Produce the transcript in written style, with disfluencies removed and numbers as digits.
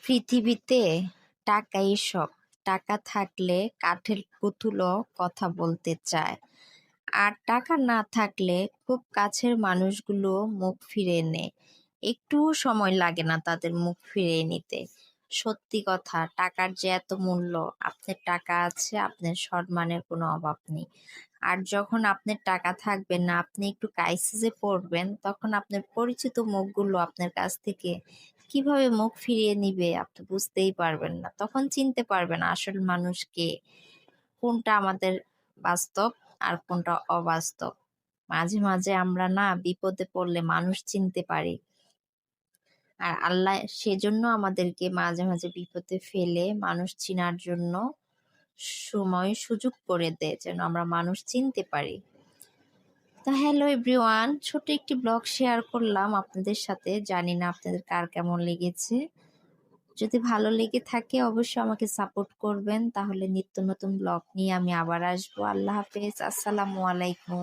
পৃথিবীতে টাকাই সব। টাকা থাকলে কাঠের পুতুলও কথা বলতে চায়, আর টাকা না থাকলে খুব কাছের মানুষগুলো মুখ ফিরিয়ে নেয়। একটুও সময় লাগে না তাদের মুখ ফিরিয়ে নিতে। সত্যি কথা, টাকার যে এত মূল্য, আপনার টাকা আছে, আপনার সম্মানের কোনো অভাব নেই। আর যখন আপনার টাকা থাকবে না, আপনি একটু ক্রাইসিসে পড়বেন, তখন আপনার পরিচিত মুখগুলো আপনার কাছ থেকে কিভাবে মুখ ফিরিয়ে নিবে আপনি বুঝতেই পারবেন না। তখন চিনতে পারবেন আসল মানুষ কে, কোনটা আমাদের বাস্তব আর কোনটা অবাস্তব। মাঝে মাঝে আমরা না বিপদে পড়লে মানুষ চিনতে পারি, আর আল্লাহ সেজন্য আমাদেরকে মাঝে মাঝে বিপদে ফেলে মানুষ চিনার জন্য সময় সুযোগ করে দেয়, যেন আমরা মানুষ চিনতে পারি। তো হ্যালো এভরিওয়ান, ছোট একটি ব্লগ শেয়ার করলাম আপনাদের সাথে। জানি না আপনাদের কার কেমন লেগেছে। যদি ভালো লেগে থাকে অবশ্যই আমাকে সাপোর্ট করবেন, তাহলে নিত্য নতুন ব্লগ নিয়ে আমি আবার আসবো। আল্লাহ হাফেজ, আসসালামু আলাইকুম।